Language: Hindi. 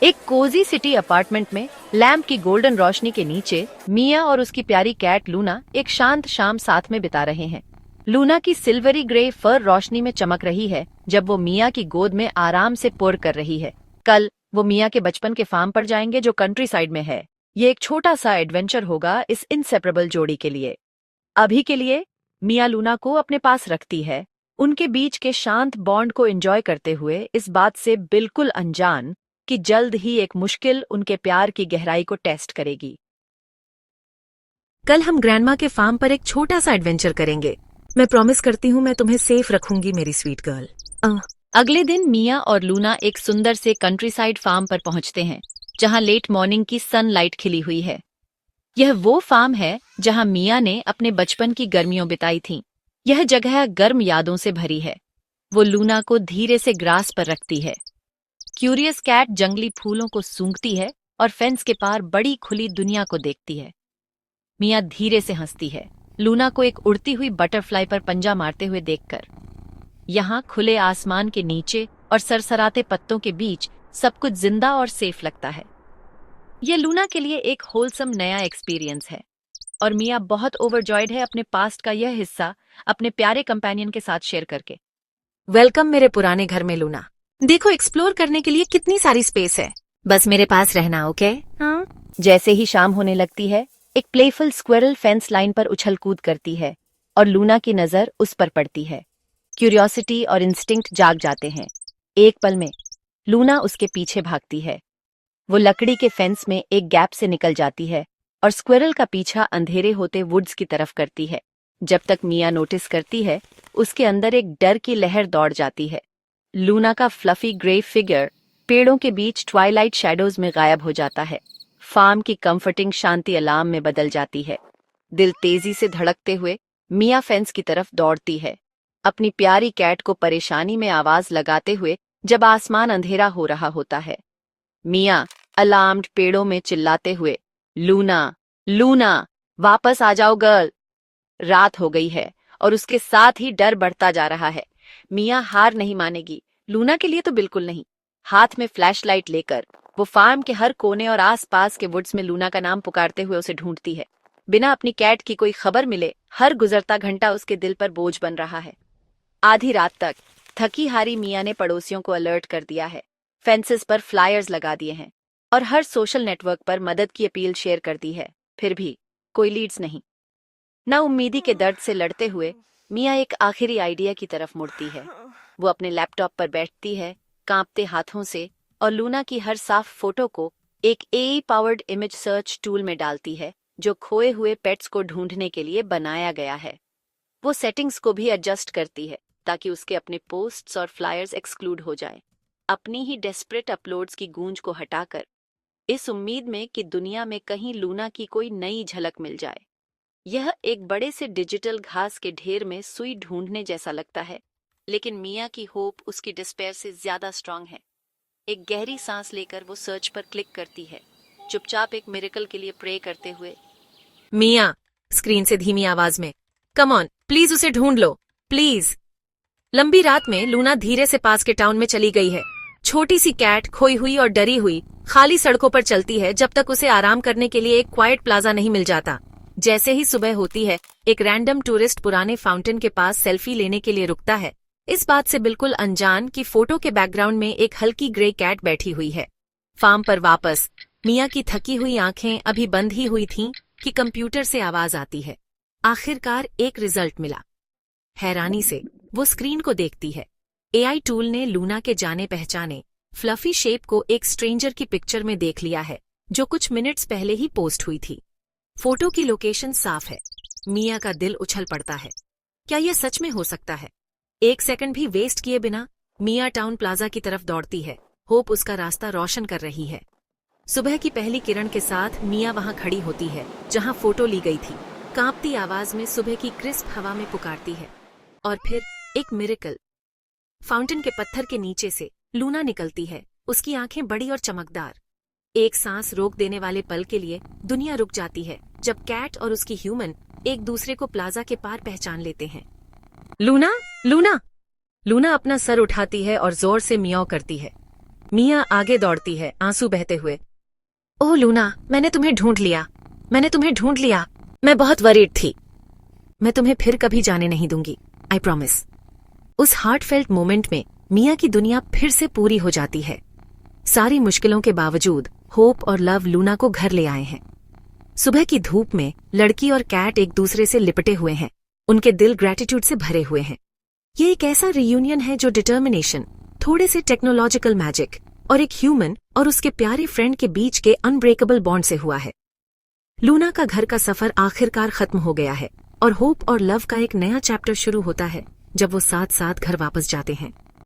एक कोजी सिटी अपार्टमेंट में लैंप की गोल्डन रोशनी के नीचे मिया और उसकी प्यारी कैट लूना एक शांत शाम साथ में बिता रहे हैं। लूना की सिल्वरी ग्रे फर रोशनी में चमक रही है जब वो मिया की गोद में आराम से पुर कर रही है। कल वो मिया के बचपन के फार्म पर जाएंगे जो कंट्री साइड में है। ये एक छोटा सा एडवेंचर होगा इस इनसेपरेबल जोड़ी के लिए। अभी के लिए मिया लूना को अपने पास रखती है, उनके बीच के शांत बॉन्ड को एंजॉय करते हुए, इस बात से बिल्कुल अनजान कि जल्द ही एक मुश्किल उनके प्यार की गहराई को टेस्ट करेगी। कल हम ग्रैंडमा के फार्म पर एक छोटा सा एडवेंचर करेंगे। मैं प्रॉमिस करती हूँ मैं तुम्हें सेफ रखूंगी मेरी स्वीट गर्ल। अगले दिन मिया और लूना एक सुंदर से कंट्रीसाइड फार्म पर पहुंचते हैं जहां लेट मॉर्निंग की सनलाइट खिली हुई है। यह वो फार्म है जहां मिया ने अपने बचपन की गर्मियों बिताई थीं। यह जगह गर्म यादों से भरी है। वो लूना को धीरे से ग्रास पर रखती है। क्यूरियस कैट जंगली फूलों को सूंघती है और फेंस के पार बड़ी खुली दुनिया को देखती है। मिया धीरे से हंसती है, लूना को एक उड़ती हुई बटरफ्लाई पर पंजा मारते हुए देखकर। यहाँ खुले आसमान के नीचे और सरसराते पत्तों के बीच सब कुछ जिंदा और सेफ लगता है। यह लूना के लिए एक होलसम नया एक्सपीरियंस है और मिया बहुत ओवरजॉयड है अपने पास्ट का यह हिस्सा अपने प्यारे कंपेनियन के साथ शेयर करके। वेलकम मेरे पुराने घर में लूना। देखो एक्सप्लोर करने के लिए कितनी सारी स्पेस है। बस मेरे पास रहना, ओके? हाँ। जैसे ही शाम होने लगती है, एक प्लेफुल स्क्विरल फेंस लाइन पर उछल कूद करती है और लूना की नजर उस पर पड़ती है। क्यूरियोसिटी और इंस्टिंक्ट जाग जाते हैं। एक पल में लूना उसके पीछे भागती है। वो लकड़ी के फेंस में एक गैप से निकल जाती है और स्क्विरल का पीछा अंधेरे होते वुड्स की तरफ करती है। जब तक मिया नोटिस करती है, उसके अंदर एक डर की लहर दौड़ जाती है। लूना का फ्लफी ग्रे फिगर पेड़ों के बीच ट्वाइलाइट शैडोज में गायब हो जाता है। फार्म की कंफर्टिंग शांति अलार्म में बदल जाती है। दिल तेजी से धड़कते हुए मिया फेंस की तरफ दौड़ती है, अपनी प्यारी कैट को परेशानी में आवाज लगाते हुए जब आसमान अंधेरा हो रहा होता है। मिया अलार्म्ड पेड़ों में चिल्लाते हुए, लूना, लूना, वापस आ जाओ गर्ल। रात हो गई है और उसके साथ ही डर बढ़ता जा रहा है। मिया हार नहीं मानेगी, लूना के लिए तो बिल्कुल नहीं। हाथ में फ्लैशलाइट लेकर वो फार्म के हर कोने और आसपास के वुड्स में लूना का नाम पुकारते हुए उसे ढूंढती है। बिना अपनी कैट की कोई खबर मिले हर गुजरता घंटा उसके दिल पर बोझ बन रहा है। आधी रात तक थकी हारी मिया ने पड़ोसियों को अलर्ट कर दिया है, फेंसेस पर फ्लायर्स लगा दिए हैं और हर सोशल नेटवर्क पर मदद की अपील शेयर कर दी है। फिर भी कोई लीड्स नहीं। नाउम्मीदी के दर्द से लड़ते हुए मिया एक आखिरी आइडिया की तरफ मुड़ती है। वो अपने लैपटॉप पर बैठती है, कांपते हाथों से, और लूना की हर साफ फोटो को एक AI powered image search tool में डालती है जो खोए हुए पेट्स को ढूंढने के लिए बनाया गया है। वो सेटिंग्स को भी एडजस्ट करती है ताकि उसके अपने पोस्ट्स और फ्लायर्स एक्सक्लूड हो जाएं, अपनी ही डेस्परेट अपलोड्स की गूंज को हटाकर, इस उम्मीद में कि दुनिया में कहीं लूना की कोई नई झलक मिल जाए। यह एक बड़े से डिजिटल घास के ढेर में सुई ढूंढने जैसा लगता है, लेकिन मिया की होप उसकी डिस्पेयर से ज्यादा स्ट्रांग है। एक गहरी सांस लेकर वो सर्च पर क्लिक करती है, चुपचाप एक मिरेकल के लिए प्रे करते हुए। मिया, स्क्रीन से धीमी आवाज में, कम ऑन, प्लीज उसे ढूंढ लो, प्लीज। लंबी रात में लूना धीरे से पास के टाउन में चली गई है। छोटी सी कैट खोई हुई और डरी हुई खाली सड़कों पर चलती है जब तक उसे आराम करने के लिए एक क्वाइट प्लाजा नहीं मिल जाता। जैसे ही सुबह होती है, एक रैंडम टूरिस्ट पुराने फाउंटेन के पास सेल्फी लेने के लिए रुकता है, इस बात से बिल्कुल अनजान कि फोटो के बैकग्राउंड में एक हल्की ग्रे कैट बैठी हुई है। फार्म पर वापस मिया की थकी हुई आंखें अभी बंद ही हुई थीं कि कंप्यूटर से आवाज आती है। आखिरकार एक रिजल्ट मिला। हैरानी से वो स्क्रीन को देखती है। एआई टूल ने लूना के जाने पहचाने फ्लफी शेप को एक स्ट्रेंजर की पिक्चर में देख लिया है जो कुछ मिनट्स पहले ही पोस्ट हुई थी। फोटो की लोकेशन साफ है। मिया का दिल उछल पड़ता है। क्या यह सच में हो सकता है? एक सेकंड भी वेस्ट किए बिना मिया टाउन प्लाजा की तरफ दौड़ती है। होप उसका रास्ता रोशन कर रही है। सुबह की पहली किरण के साथ मिया वहां खड़ी होती है जहां फोटो ली गई थी। कांपती आवाज में सुबह की क्रिस्प हवा में पुकारती है। और फिर एक मिरेकल। फाउंटेन के पत्थर के नीचे से लूना निकलती है, उसकी आंखें बड़ी और चमकदार। एक सांस रोक देने वाले पल के लिए दुनिया रुक जाती है जब कैट और उसकी ह्यूमन एक दूसरे को प्लाजा के पार पहचान लेते हैं। Luna, Luna! लूना अपना सर उठाती है और जोर से मियाओ करती है। मिया आगे दौड़ती है, आंसू बहते हुए। ओह लूना, मैंने तुम्हें ढूंढ लिया, मैंने तुम्हें ढूंढ लिया। मैं बहुत वरीड थी। मैं तुम्हें फिर कभी जाने नहीं दूंगी, आई प्रॉमिस। उस हार्टफेल्ट मोमेंट में मिया की दुनिया फिर से पूरी हो जाती है। सारी मुश्किलों के बावजूद होप और लव लूना को घर ले आए हैं। सुबह की धूप में लड़की और कैट एक दूसरे से लिपटे हुए हैं, उनके दिल ग्रेटिट्यूड से भरे हुए हैं। ये एक ऐसा रियूनियन है जो डिटर्मिनेशन, थोड़े से टेक्नोलॉजिकल मैजिक और एक ह्यूमन और उसके प्यारे फ्रेंड के बीच के अनब्रेकेबल बॉन्ड से हुआ है। लूना का घर का सफर आखिरकार खत्म हो गया है और होप और लव का एक नया चैप्टर शुरू होता है जब वो साथ साथ घर वापस जाते हैं।